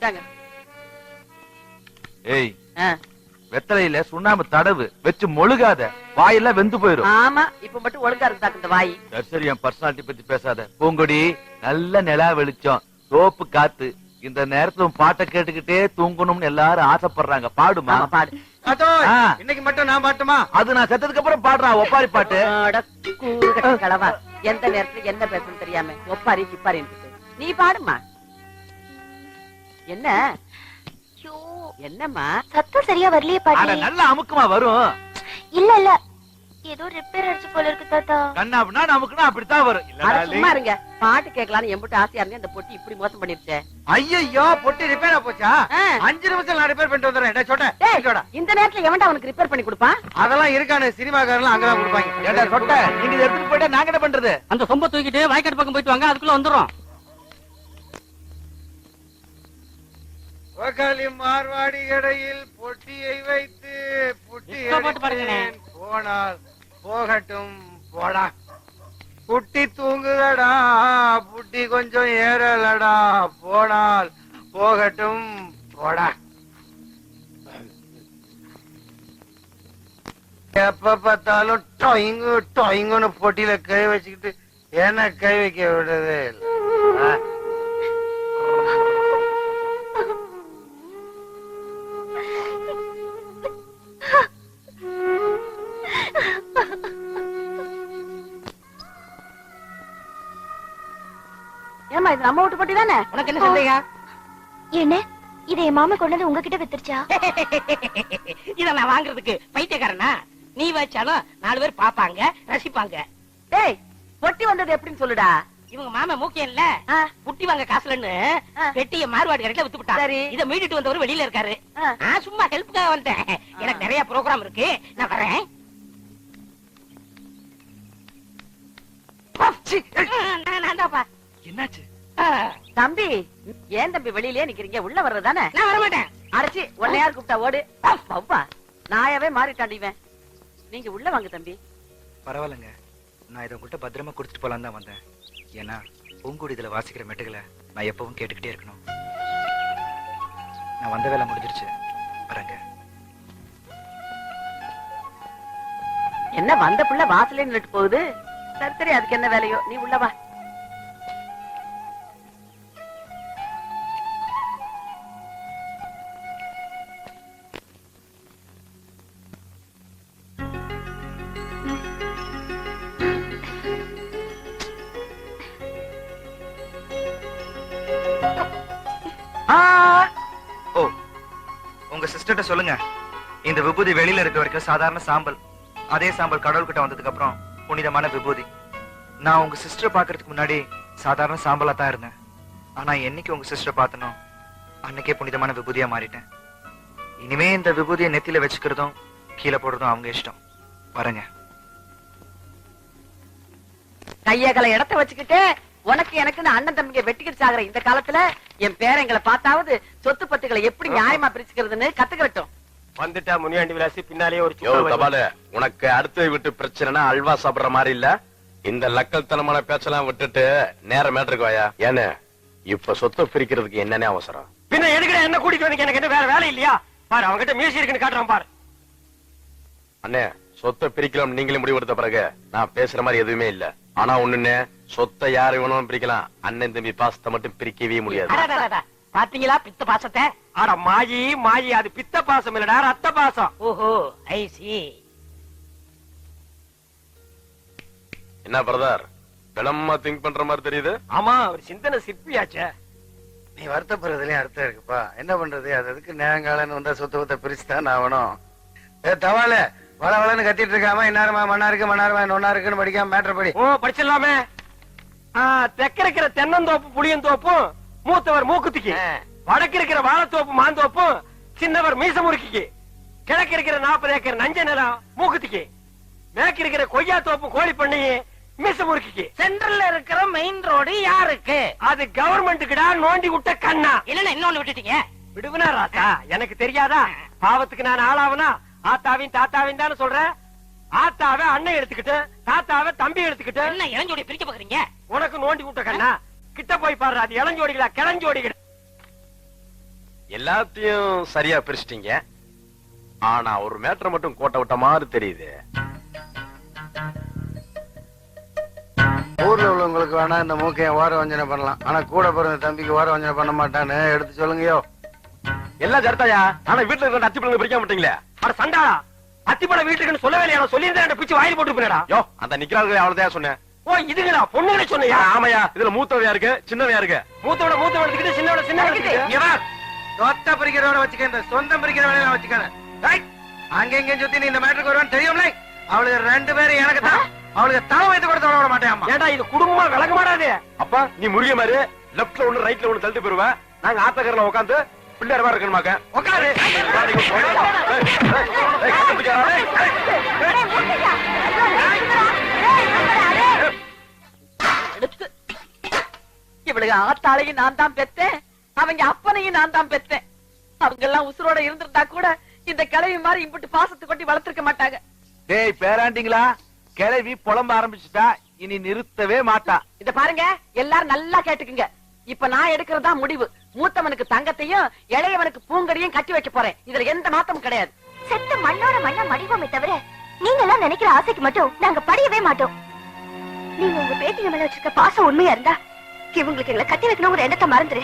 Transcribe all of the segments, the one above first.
இந்தாங்க. ஏய், வெத்தலையில சுண்ணாம்பு தடவு வச்சு மொழுகாத, வாயெல்லாம் வெந்து போயிரும். ஆமா, இப்ப மட்டும் ஒழுங்கா இருந்தாக்கு இந்த வாய். சரி, என் பர்சனாலிட்டி பத்தி பேசாத. பூங்கொடி, நல்ல நிலா வெளிச்சம், சோப்பு காத்து, இந்த நேரத்துல பாட்டை கேட்டுக்கிட்டே தூங்கணும்னு எல்லாரும் ஆசைப்படுறாங்க. பாடுமா? பாடு. இன்னைக்கு மட்டும் நான் பாட்டுமா? அது நான் செத்ததுக்கு அப்புறம் பாடுறான் ஒப்பாரி பாட்டு. கலவா, எந்த நேரத்துல என்ன பேசணும் தெரியாம ஒப்பாரி கிப்பாரி நீ பாடுமா. என்ன என்னம்மா சத்தம் சரியா வரலையே பாட்டி. நல்ல அமுக்குமா வரும். இல்ல இல்ல, ஏதோ ரிப்பேர் அடிச்சு போல இருக்கு தாத்தா. கண்ணா அப்படின்னா நமக்குன்னா அப்படித்தான் வரும். சும்மா இருங்க, பாட்டு கேட்கலான்னு எம்பிட்டு ஆசையா இருந்தேன். இந்த பொட்டி இப்படி மோசம் பண்ணிருச்சே. ஐயோ, பொட்டி ரிப்பேரா போச்சா? 5 நிமிஷம் நான் ரிப்பேர் பண்ணிட்டு வந்துடுறேன். இந்த நேரத்துல எவன்டா அவனுக்கு ரிப்பேர் பண்ணி கொடுப்பான்? அதெல்லாம் இருக்கானு, சினிமாக்காரலாம் அங்கதான் கொடுப்பாங்க. ஏண்டா சொட்ட, நீங்க இதை எடுத்துட்டு போயிட்டா நாங்க என்ன பண்றது? அந்த சொம்ப தூக்கிட்டு வயக்காடு பக்கம் போயிட்டு வாங்க, அதுக்குள்ள வந்துடும். மார்வாடி கடையில் பொட்டியை வைத்து புட்டி போனால் போகட்டும் போடா. புட்டி தூங்குதடா, புட்டி கொஞ்சம் ஏறலடா, போனால் போகட்டும் போடா. எப்ப பார்த்தாலும் டொயிங்கு டொயிங்குன்னு பொட்டியில கை வச்சுக்கிட்டு என்ன கை வைக்க விடுறதே இல்லை. ஏமா இது நம்ம வீட்டு பொட்டி தானே? உனக்கு என்ன சந்தேகம்? என்ன இதை என் மாமா கொண்டு வந்து உங்ககிட்ட வித்துருச்சா? இத நான் வாங்குறதுக்கு பைத்தியக்காரனா? நீ வச்சாலும் 4 பேர் பாப்பாங்க, ரசிப்பாங்க. டேய், பொட்டி வந்தது எப்படின்னு சொல்லுடா. இவங்க மாமா மூக்கியம் இல்ல, புட்டி வாங்க காசுலன்னு பெட்டிய மார்வாடி கடையில வித்து விட்டாரு. இத மீட்டுட்டு வந்தவர் வெளியில இருக்காரு. நான் சும்மா ஹெல்ப்புக்காக வந்தேன். எனக்கு நிறைய ப்ரோக்ராம் இருக்கு, நான் வரேன். என்னாச்சு தம்பி? ஏன் தம்பி வெளியிலே நிக்கிறீங்க? உள்ள வர்றதானே? நான் வர மாட்டேன். அடைச்சி உன்னை யார் கூப்பிட்டா? ஓடு. நாயாவே மாறிட்டாண்டிவன். நீங்க உள்ள வாங்க தம்பி. பரவாயில்லைங்க, நான் இதை உங்கள்கிட்ட பத்திரமா கொடுத்துட்டு போலாம் தான் வந்தேன். ஏன்னா பூங்குடி இதுல வாசிக்கிற மெட்டுகளை நான் எப்பவும் கேட்டுக்கிட்டே இருக்கணும். நான் வந்த வேலை முடிஞ்சிருச்சு, வரேங்க. என்ன வந்த புள்ள வாசலே நின்னுட்டு போகுது? சரி சரி, அதுக்கு என்ன வேலையோ, நீ உள்ள வா. உங்க சிஸ்டர்ட்ட சொல்லுங்க, இந்த விபூதி வெளியில இருக்க வரைக்கும் சாதாரண சாம்பல், அதே சாம்பல் கடவுள்கிட்ட வந்ததுக்கு அப்புறம் புனிதமான விபூதி. நான் உங்க சிஸ்டர் பாக்குறதுக்கு முன்னாடி சாதாரண சாம்பலா தான் இருந்தேன். ஆனா என்னைக்கு உங்க சிஸ்டர் பார்த்தனோ அன்னைக்கே புனிதமான விபூதியா மாறிட்டேன். இனிமே இந்த விபூதியை நெத்தியில வச்சுக்கிறதும் கீழே போடுறதும் அவங்க இஷ்டம். வரேங்க. கையகல இடத்த வச்சுக்கிட்டு உனக்கு எனக்கு அண்ணன் தம்பிங்க வெட்டிக்கிட்டு சாகுற இந்த காலத்துல என் பேரங்களை பார்த்தாவது சொத்து பத்துக்களை எப்படி நியாயமா பிரிச்சுக்கிறதுன்னு கத்துக்கிறட்டும். வந்துட்டா முனியாண்டி விலாசி பின்னாலே ஒரு உனக்கு அடுத்த விட்டு பிரச்சனைனா அல்வா சாப்பிடுற மாதிரி இல்ல. இந்த லக்கல்தனமான பேச்செல்லாம் விட்டுட்டு நேர மேட்டருக்கு வாயா. ஏன்னு இப்ப சொத்தை பிரிக்கிறதுக்கு என்னன்னே அவசரம்? பின்ன எதுக்கிட்ட என்ன கூட்டிட்டு வந்து எனக்கு என்ன வேற வேலை இல்லையா? பாரு, அவங்கிட்ட மியூசிக் இருக்குன்னு காட்டுறான் பாரு. அண்ணே, சொத்தை பிரிக்கலாம் நீங்களே முடிவெடுத்த பிறகு நான் பேசுற மாதிரி எதுவுமே இல்ல. ஆனா ஒண்ணுன்னு, சொத்தை யாரு வேணும் பிரிக்கலாம், அண்ணன் தம்பி பாசத்தை மட்டும் பிரிக்கவே முடியாது. பாத்தீங்களா பித்த பாசத்தை? ஆனா மாயி மாயி, அது பித்த பாசம் இல்லடா, ரத்த பாசம். ஓஹோ, ஐ சி. என்ன பிரதர், விளமா திங்க் பண்ற மாதிரி தெரியுது? ஆமா, ஒரு சிந்தனை சிற்பியாச்சே. நீ வருத்தப்படுறதுலயும் அர்த்தம் இருக்குப்பா. என்ன பண்றது, அதுக்கு நேரங்காலன்னு வந்தா சொத்தை பிரிச்சுதான் ஆகணும். தவால வள வளன்னு கத்திட்டு இருக்காம இன்னாரமா மண்ணா இருக்கு மண்ணாரமா நொன்னா இருக்குன்னு படிக்காம மேட்டர் படி. படிச்சிடலாமே. தெற்க இருக்கிற தென்னந்தோப்பு புளியந்தோப்பும் மூத்தவர் மூக்குத்திக்கு, வடக்கு இருக்கிற வாழைத்தோப்பு மாந்தோப்பும் சின்னவர் மீச முறுக்கிக்கு, கிழக்கு இருக்கிற 40 ஏக்கர் நஞ்ச நிலம் மூக்குத்திக்கு, மேற்கு இருக்கிற கொய்யா தோப்பு கோழி பண்ணி மீச முறுக்கிக்கு, சென்ட்ரல்ல இருக்கிற மெயின் ரோடு யாருக்கு? அது கவர்மெண்ட்டுக்குடா. நோண்டி விட்ட கண்ணா. இல்லன்னா இன்னொன்னு விட்டுட்டீங்க. விடுவனா ராசா, எனக்கு தெரியாதா? பாவத்துக்கு நான் ஆளாவனா? ஆத்தாவின் தாத்தாவின் தானே சொல்றேன். ஆத்தாவை அண்ணன் எடுத்துக்கிட்டு, தாத்தாவை தம்பி எடுத்துக்கிட்டு என்ன இளஞ்சோடி பிரிக்க பாக்குறீங்க? உனக்கு நோண்டி விட்ட கண்ணா. கிட்ட போய் பாரு, அது இளஞ்சோடிகளா கிளஞ்சோடிகள்? எல்லாத்தையும் சரியா பிரிச்சிட்டீங்க. ஆனா ஒரு மேட்டர் மட்டும் கோட்டை விட்ட மாதிரி தெரியுது. ஊர்ல உள்ளவங்களுக்கு வேணா இந்த மூக்கைய ஓர வஞ்சனை பண்ணலாம், ஆனா கூட பிறந்த தம்பிக்கு ஓர வஞ்சனை பண்ண மாட்டான்னு எடுத்து சொல்லுங்கயோ. எல்லாம் சரிதாயா, ஆனா வீட்டுல இருக்கிற அத்தி பிள்ளைங்க பிரிக்க மாட்டீங்களே. அட சண்டாளா, அத்திப்பட வீட்டுக்குன்னு சொல்லவே இல்லையா? சொல்லியிருந்தேன் பிச்சு வாயில் போட்டு போயிடா. யோ, அந்த நிக்கிறாங்க அவ்வளவுதான் சொன்னேன். ஓ இதுங்களா பொண்ணுங்களே சொன்னியா? ஆமாயா, இதுல மூத்தவையா இருக்கு சின்னவையா இருக்கு. மூத்தோட எடுத்துக்கிட்டு சின்னோட சின்ன எடுத்துக்கிட்டு சொத்த பிரிக்கிறவன வச்சுக்க, இந்த சொந்தம் பிரிக்கிற வேலையை வச்சுக்க. அங்க எங்க சுத்தி நீ இந்த மேட்டருக்கு வருவான்னு தெரியும்ல. அவளுக்கு 2 பேரும் எனக்கு தான். அவளுக்கு தலை வைத்து கூட தொட விட மாட்டேன். ஏண்டா இது குடும்பமா விளக்க மாட்டாது. அப்பா நீ முருக மாதிரி லெப்ட்ல ஒண்ணு ரைட்ல ஒண்ணு தள்ளிட்டு போயிருவேன். நாங்க ஆத்தக்கரையில உட்காந்து பிள்ளையார் மாதிரி இருக்கணுமாக்க உட்காரு. இவளுக்கு ஆத்தாளையும் நான் தான் பெத்தேன், அவங்க அப்பனையும் நான் தான் பெத்தேன். அவங்க எல்லாம் உசுரோட இருந்திருந்தா கூட இந்த கிழவி மாதிரி இம்புட்டு பாசத்தை கொட்டி வளர்த்திருக்க மாட்டாங்க. டேய் பேராண்டிங்களா, கிளவி புலம்ப ஆரம்பிச்சுட்டா, இனி நிறுத்தவே மாட்டா. இத பாருங்க, எல்லாரும் நல்லா கேட்டுக்குங்க. இப்ப நான் எடுக்கிறதா முடிவு. மூத்தவனுக்கு தங்கத்தையும் இளையவனுக்கு பூங்கடியும் கட்டி வைக்க போறேன். இதுல எந்த மாத்தமும் கிடையாது. செத்த மண்ணோட மண்ணா மடிவோமே தவிர நீங்க எல்லாம் நினைக்கிற ஆசைக்கு மட்டும் நாங்க படியவே மாட்டோம். நீங்க உங்க பேத்திங்க மேல வச்சிருக்க பாசம் உண்மையா இருந்தா இவங்களுக்கு எங்களை கட்டி வைக்கணும் ஒரு எண்ணத்தை மறந்துரு.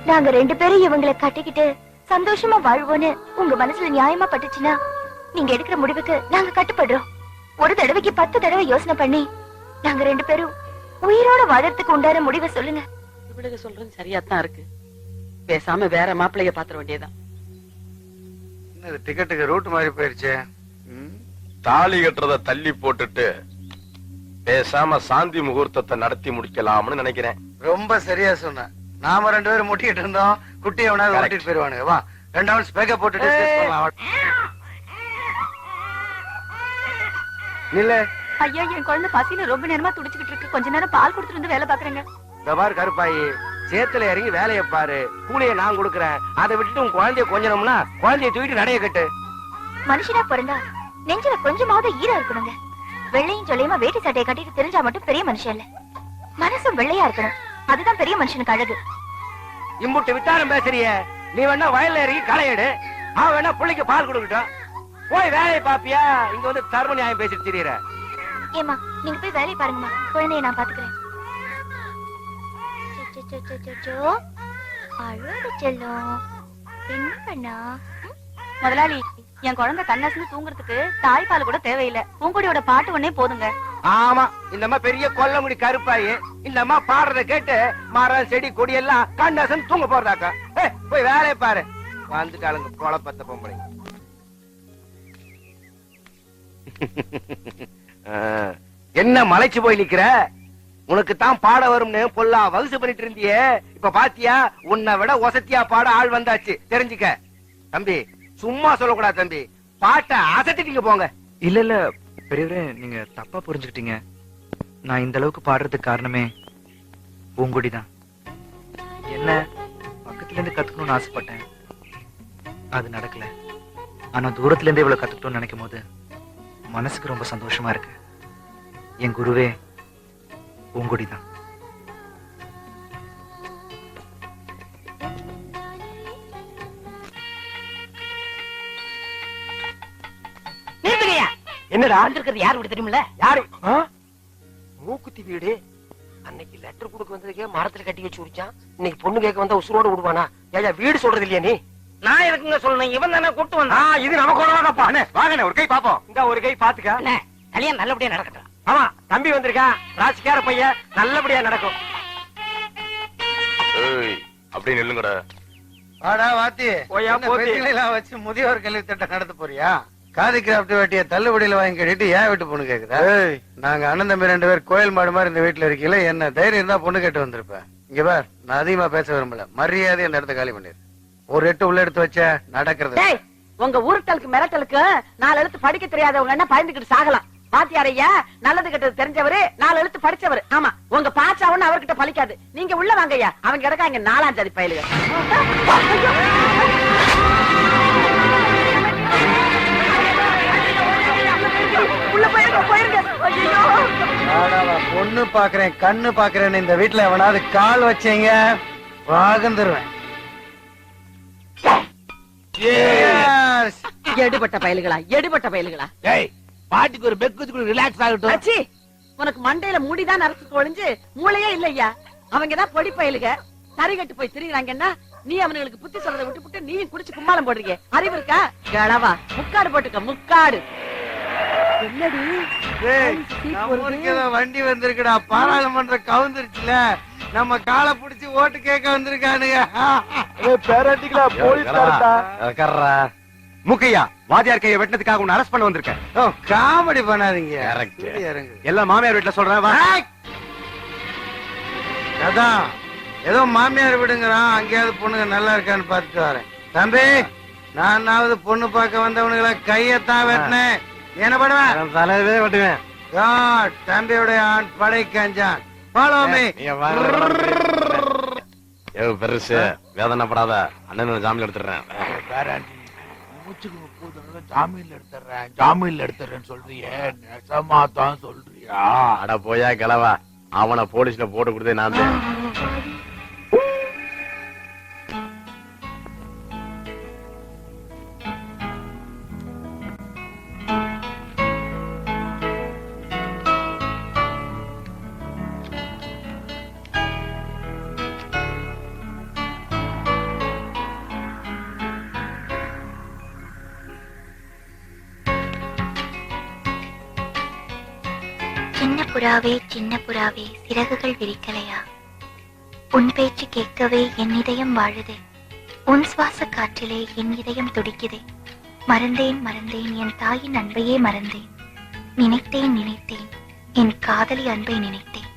நாங்க 2 பேரும் இவங்களை கட்டிக்கிட்டு சந்தோஷமா வாழ்வோன்னு உங்க மனசுல நியாயமா பட்டுச்சுன்னா நீங்க எடுக்கிற முடிவுக்கு நாங்க கட்டுப்படுறோம். ஒரு தடவைக்கு 10 தடவை யோசனை பண்ணி நாங்க 2 பேரும் உயிரோட வாழறதுக்கு உண்டான முடிவை சொல்லுங்க. இவளுக்கு சொல்றது சரியாத்தான் இருக்கு. பேசாம வேற மாப்பிள்ளைய பாத்திர வேண்டியதான். டிக்கெட்டுக்கு ரூட் மாதிரி போயிருச்சு. தாலி கட்டுறத தள்ளி போட்டுட்டு பேசாம சாந்தி முகூர்த்தத்தை நடத்தி முடிக்கலாம்னு நினைக்கிறேன். ரொம்ப சரியா சொன்ன. நாம 2 பேரும் முட்டிட்டு இருந்தோம், குட்டியை வேணாலும் ஓட்டிட்டு போயிருவானுங்க. வா 2 ஹவர்ஸ் பேக்கப் போட்டு டிஸ்கஸ் பண்ணலாம். இல்ல ஐயா, என் குழந்தை பசியில ரொம்ப நேரமா துடிச்சுக்கிட்டு இருக்கு. கொஞ்ச நேரம் பால் கொடுத்துட்டு வந்து வேலை பாக்குறேங்க. இந்த பாரு கருப்பாயி, சேத்துல இறங்கி வேலையை பாரு. கூலியை நான் கொடுக்கறேன். அதை விட்டுட்டு உன் குழந்தைய கொஞ்சணும்னா குழந்தைய தூக்கிட்டு நடைய கட்டு. மனுஷனா பிறந்தா நெஞ்சில கொஞ்சமாவது ஈரம் இருக்கணுங்க. வெள்ளையும் சொல்லியமா வேட்டி சட்டையை கட்டிட்டு தெரிஞ்சா மட்டும் பெரிய மனுஷன் இல்ல. மனசும் வெள்ளையா இருக்கணும், அதுதான் பெரிய மனுஷனுக்கு அழகு. இம்புட்டு வித்தாரம் பேசுறிய. நீ வேணா வயல்ல இறங்கி களை எடு, அவன் வேணா பிள்ளைக்கு பால் கொடுக்கட்டும். போய் வேலையை பாப்பியா? இங்க வந்து தர்ம நியாயம் பேசிட்டு திரியற. ஏமா, நீங்க போய் வேலையை பாருங்கம்மா, குழந்தைய நான் பாத்துக்கிறேன். அழுது செல்லும் என்ன பண்ணா? முதலாளி, என் குழந்தை கண்ணாசின்னு தூங்குறதுக்கு தாய்ப்பால் கூட தேவையில்லை. பூங்குடியோட பாட்டு ஒன்னே போதுங்க. ஆமா, இந்த அம்மா பெரிய கொல்லமுடி கருப்பாயி. இந்த அம்மா பாடுறத கேட்டு மரம் செடி கொடி எல்லாம் கண்ணாசன் தூங்க போறதாக்கா. போய் வேலையை பாரு. வந்துட்டாளுங்க குழப்பத்த பொம்பளை. என்ன மலைச்சு போய் நிக்கிற? உனக்கு தான் பாட வரும்னு பொல்லா வகுசு பண்ணிட்டு இருந்தியே, இப்ப பாத்தியா? உன்னை விட ஒசத்தியா பாட ஆள் வந்தாச்சு, தெரிஞ்சுக்க. தம்பி சும்மா சொல்லக்கூடாது தம்பி, பாட்டை அசத்திட்டீங்க போங்க. இல்ல பெரியவரே, நீங்க தப்பா புரிஞ்சுக்கிட்டீங்க. நான் இந்த அளவுக்கு பாடுறதுக்கு காரணமே பூங்குடி தான். என்ன பக்கத்துல இருந்து கத்துக்கணும்னு ஆசைப்பட்டேன், அது நடக்கல. ஆனா தூரத்துல இருந்து இவ்வளவு கத்துக்கணும்னு நினைக்கும் போது மனசுக்கு ரொம்ப சந்தோஷமா இருக்கு. என் குருவே பூங்குடி தான். என்னடா வந்திருக்கிறது யாரு விட தெரியுமில்ல? யாரு? மூக்குத்தி வீடு. அன்னைக்கு லெட்டர் கொடுக்க வந்ததுக்கே மரத்துல கட்டி வச்சு குடிச்சான். இன்னைக்கு பொண்ணு கேட்க வந்தா உசுரோட விடுவானா? ஏயா வீடு சொல்றது இல்லையா நீ? நான் எதுக்குங்க சொல்லணும்? இவன் தானே கூட்டு வந்தான். இது நமக்கு வாங்கப்பா. வாங்கண்ணே, ஒரு கை பாப்போம். இந்த ஒரு கை பாத்துக்க. கல்யாணம் நல்லபடியா நடக்கட்டும். ஆமா, தம்பி வந்திருக்கான், ராசிக்கார பையன், நல்லபடியா நடக்கும். அப்படி நில்லுங்கடா. வாடா வாத்தி, ஓயா போத்தி எல்லாம் வச்சு முதியோர் கல்வி திட்டம் நடத்த போறியா? காதி கிராப்ட் வெட்டிய தள்ளுபடியில வாங்கி கட்டிட்டு ஏன் வீட்டு பொண்ணு கேக்குதா? நாங்க அண்ணன் தம்பி 2 பேர் கோயில் மாடு மாதிரி இந்த வீட்டுல இருக்கீங்களா? என்ன தைரியம் இருந்தா பொண்ணு கேட்டு வந்திருப்பேன். இங்க பார், நான் அதிகமா பேச விரும்பல, மரியாதை அந்த இடத்த காலி பண்ணிரு. ஒரு 8 உள்ள எடுத்து வச்ச நடக்கிறது. உங்க உருட்டலுக்கு மிரட்டலுக்கு 4 எழுத்து படிக்க தெரியாதவங்க என்ன பயந்துகிட்டு சாகலாம். பாத்தியாரையா நல்லது கெட்டது தெரிஞ்சவரு, 4 எழுத்து படிச்சவரு. ஆமா, உங்க பாச்சாவுன்னு அவர்கிட்ட பலிக்காது. நீங்க உள்ள வாங்கய்யா, அவங்க கிடக்கா இங்க 4ஆம் ஜாதி பயலுங்க. பொண்ணு பாக்குறேன் கண்ணு பாக்குறேன்னு இந்த வீட்டுல எவனாவது கால் வச்சீங்க வாகந்துருவேன். எடுபட்ட பயலுகளா எடுபட்ட பயலுகளா ஏய் பாட்டிக்கு ஒரு பெக்கு ரிலாக்ஸ் ஆகட்டும். அச்சி, உனக்கு மண்டையில முடிதான் நரசு தொலைஞ்சு மூளையே இல்லையா? அவங்கதான் பொடி பயலுக சரி கட்டு போய் திரிகிறாங்கன்னா நீ அவனுங்களுக்கு புத்தி சொல்றதை விட்டு நீயும் குடிச்சு கும்மாளம் போடுறீங்க. அறிவு இருக்கா? கிழவா முக்காடு போட்டுக்க முக்காடு. என்னடி நம்ம ஊருக்கு ஏதோ வண்டி வந்திருக்குடா, பாராளுமன்ற கவுந்துருச்சுல, நம்ம காலை புடிச்சு ஓட்டு கேட்க வந்திருக்கானுங்க. முக்கையா வாத்தியார் கையை வெட்டினதுக்காக உன்னை அரெஸ்ட் பண்ண வந்திருக்கேன். ஓ, காமெடி பண்ணாதீங்க. Correct. இப்படி இறங்கு. எல்லாம் மாமியார் வீட்டுல சொல்றேன் வா. அதான் ஏதோ மாமியார் விடுங்கிறான், அங்கேயாவது பொண்ணுங்க நல்லா இருக்கான்னு பார்த்துட்டு வரேன். தம்பி, நானாவது பொண்ணு பார்க்க வந்தவனுங்களை கையத்தான் வெட்டினேன். நீ என்ன பண்ணுவேன்? தலையவே வெட்டுவேன். God, தம்பியுடைய ஆண் படை கஞ்சான். Follow me. பெருசு வேதனைப்படாத, அண்ணன் ஜாமீன் எடுத்துறேன். மூச்சுக்கு 30 ஜாமீன்ல எடுத்துறேன்னு சொல்றியே, நெசமா தான் சொல்றியா? அட போயா கிளவா, அவனை போலீஸ்ல போட்டு கொடுத்தே நான் தான். சின்ன புறாவே சிறகுகள் விரிக்கலையா? உன் பேச்சு கேட்கவே என் இதயம் வாழுதே. உன் சுவாச காற்றிலே என் இதயம் துடிக்குதே. மறந்தேன் என் தாயின் அன்பையே மறந்தேன். நினைத்தேன் என் காதலி அன்பை நினைத்தேன்.